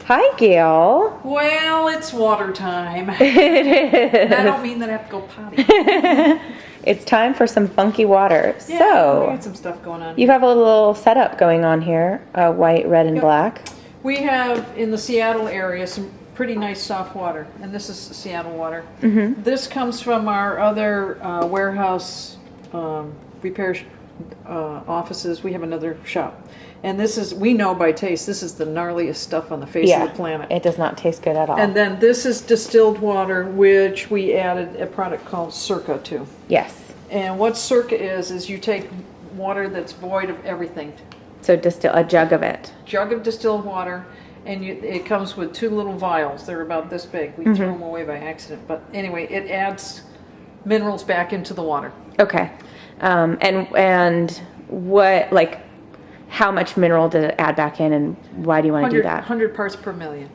Hi, Gail. Well, it's water time. It is. I don't mean that I have to go potty. It's time for some funky water. Yeah, we So, got some stuff going on. you have a little setup going on here, white, red, and Yep. black. We have in the Seattle area some pretty nice soft water, and this is Seattle water. Mm-hmm. This comes from our other warehouse repair offices. We have another shop. And this is, we know by taste, this is the gnarliest stuff on the face of the planet. It does not taste good at all. And then this is distilled water, which we added a product called Cirqua to. Yes. And what Cirqua is you take water that's void of everything. So distill a jug of it. Jug of distilled water, and it comes with 2 little vials. They're about this big. We threw them away by accident. But anyway, it adds minerals back into the water. Okay. And what, like, how much mineral did it add back in, and why do you want to do that? 100 parts per million.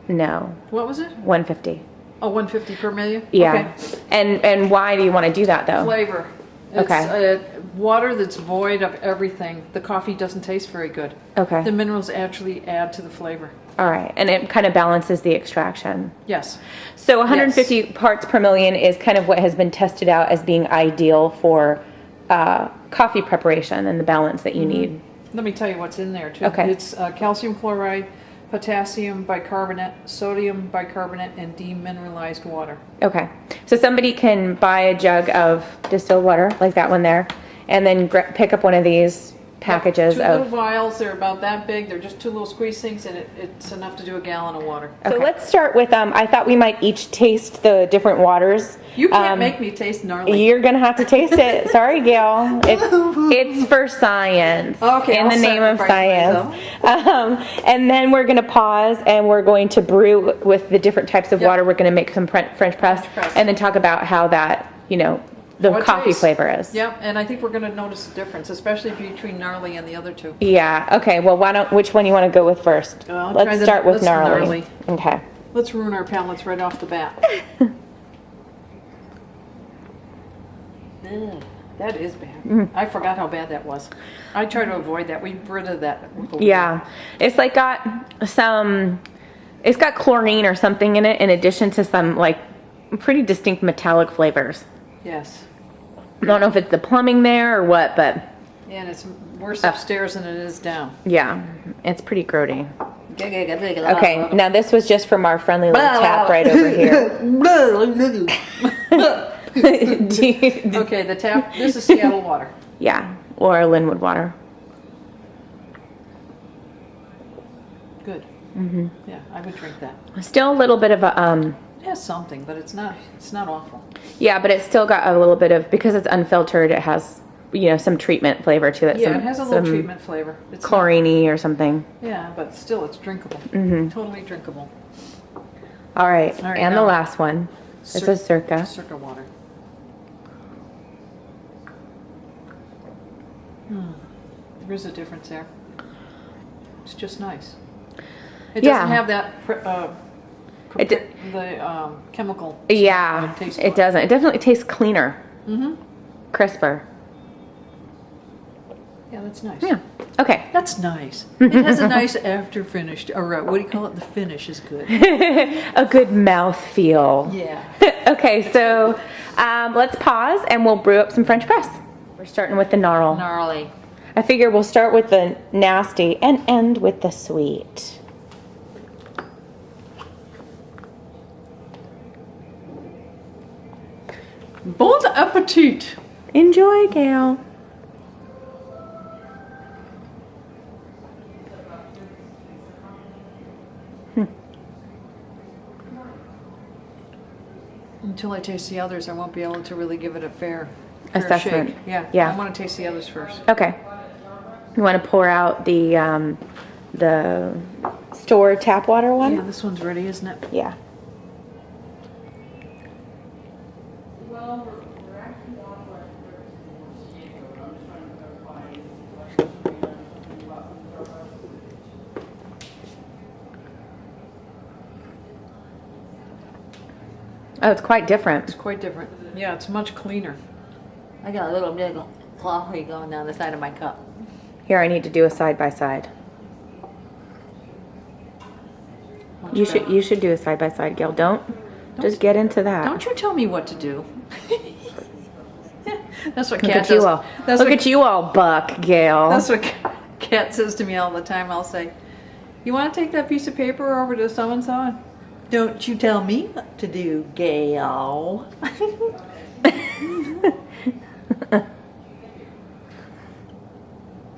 No. What was it? 150. Oh, 150 per million? Yeah. Okay. And why do you want to do that, though? Flavor. Okay. It's water that's void of everything. The coffee doesn't taste very good. Okay. The minerals actually add to the flavor. All right. And it kind of balances the extraction. Yes. So 150 parts per million is kind of what has been tested out as being ideal for coffee preparation and the balance that you need. Let me tell you what's in there, too. Okay. It's calcium chloride, potassium bicarbonate, sodium bicarbonate, and demineralized water. Okay. So somebody can buy a jug of distilled water, like that one there, and then pick up one of these packages 2 of... little vials. They're about that big. They're just 2 little squeeze things, and it's enough to do a gallon of water. So let's start with, I thought we might each taste the different waters. You can't make me taste gnarly. You're going to have to taste it. Sorry, Gail. It's for science. Okay, In the name of science. And then we're going to pause, and we're going to brew with the different types of water. We're going to make some French press, and then talk about how that, the coffee flavor is. Yep, and I think we're going to notice a difference, especially between gnarly and the other 2. Yeah. Okay. Well, which one you want to go with first? Let's start with gnarly. Okay. Let's ruin our palates right off the bat. That is bad. I forgot how bad that was. I try to avoid that. We rid of that. Yeah. It's like it's got chlorine or something in it in addition to some like pretty distinct metallic flavors. Yes. I don't know if it's the plumbing there or what, but... Yeah, and it's worse upstairs than it is down. Yeah. It's pretty grody. Okay, now this was just from our friendly little tap right over here. Okay, the tap, this is Seattle water. Yeah, or Linwood water. Good. Yeah, I would drink that. Still a little bit of a... It has something, but it's not awful. Yeah, but it's still got a little bit of... Because it's unfiltered, it has, some treatment flavor to it. Yeah, it has a little treatment flavor. It's chlorine-y or something. Yeah, but still, it's drinkable. Totally drinkable. All right, and the last one. This is Cirqua. Cirqua water. There is a difference there. It's just nice. It doesn't have that the chemical. Yeah, it doesn't. It definitely tastes cleaner. Crisper. Yeah, that's nice. Yeah. Okay. That's nice. It has a nice after finish. Or what do you call it? The finish is good. A good mouth feel. Yeah. Okay, so let's pause and we'll brew up some French press. We're starting with the gnarl. Gnarly. I figure we'll start with the nasty and end with the sweet. Bon appetit. Enjoy, Gail. Until I taste the others, I won't be able to really give it a fair assessment. Shake. Yeah. Yeah. I want to taste the others first. Okay. You want to pour out the store tap water one? Yeah, this one's ready, isn't it? Yeah. Oh, it's quite different. It's quite different. Yeah, it's much cleaner. I got a little bit of coffee going down the side of my cup. Here, I need to do a side by side. You should do a side by side, Gail. Don't just get into that. Don't you tell me what to do. That's what Look Kat at you does. all. That's Look what, at you all, Buck, Gail. That's what Kat says to me all the time. I'll say, "You want to take that piece of paper over to so and so?" Don't you tell me what to do, Gail.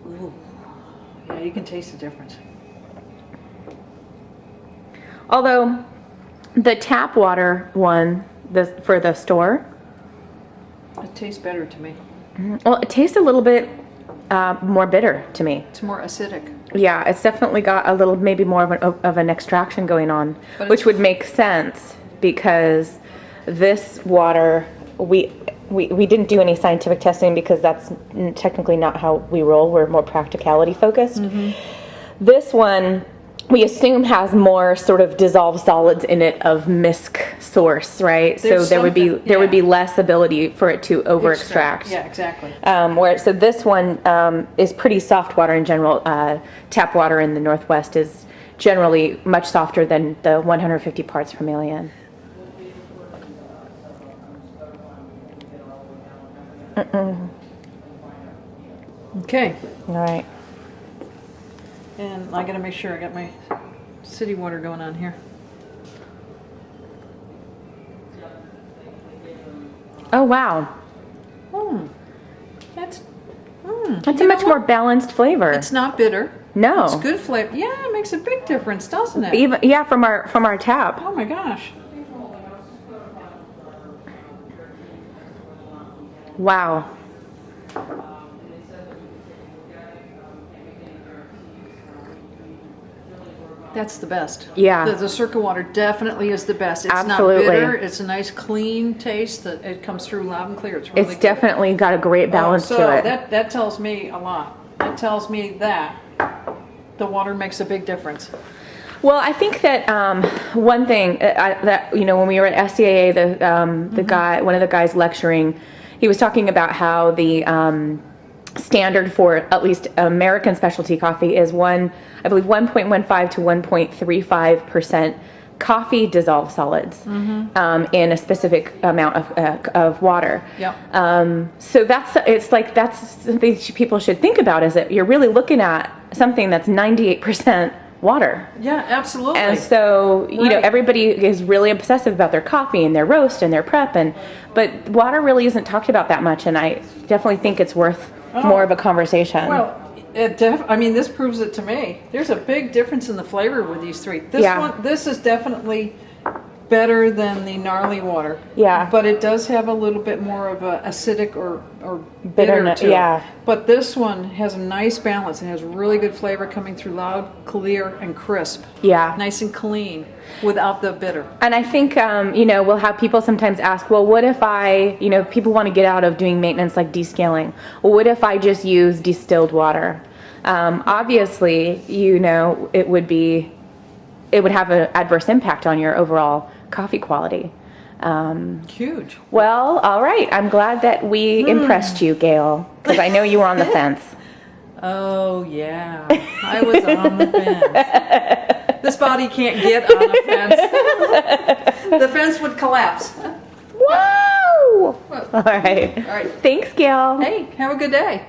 Ooh. Yeah, you can taste the difference. Although the tap water one, for the store, It tastes better to me. well, it tastes a little bit more bitter to me. It's more acidic. Yeah, it's definitely got a little, maybe more of an extraction going on, But which it's- would make sense because this water, we didn't do any scientific testing because that's technically not how we roll. We're more practicality focused. This one, we assume has more sort of dissolved solids in it of misc source, right? There's So there would be something, yeah. less ability for it to over extract. Yeah, exactly. So this one is pretty soft water in general. Tap water in the Northwest is generally much softer than the 150 parts per million. Okay. All right. And I gotta make sure I got my city water going on here. Oh wow, That's that's a much more balanced flavor. It's not bitter. No, It's good flavor. Yeah, it makes a big difference, doesn't it? even from our tap. Oh my gosh. Wow. That's the best. Yeah. The Cirqua water definitely is the best. It's Absolutely. not bitter. It's a nice clean taste that it comes through loud and clear. It's really It's good. definitely got a great balance so to it. that tells me a lot. That tells me that the water makes a big difference. Well, I think that one thing that when we were at SCAA, the guy, one of the guys lecturing, he was talking about how the standard for at least American specialty coffee is 1.15 to 1.35% coffee dissolved solids in a specific amount of water. Yep. So that's something people should think about, is that you're really looking at something that's 98% water. Yeah, absolutely. And so, Right. everybody is really obsessive about their coffee and their roast and their prep, but water really isn't talked about that much, and I definitely think it's worth more of a conversation. Well, this proves it to me. There's a big difference in the flavor with these three. This is definitely better than the gnarly water. Yeah. But it does have a little bit more of a acidic or bitter Bitterness, to it. yeah. But this one has a nice balance and has really good flavor coming through loud, clear, and crisp. Yeah. Nice and clean without the bitter. And I think, we'll have people sometimes ask, well, what if people want to get out of doing maintenance like descaling. Well, what if I just use distilled water? Obviously, it would have an adverse impact on your overall coffee quality. Huge. Well, all right. I'm glad that we impressed you, Gail, because I know you were on the fence. Oh, yeah. I was on the fence. This body can't get on a fence. The fence would collapse. Whoa! All right. All right. Thanks, Gail. Hey, have a good day.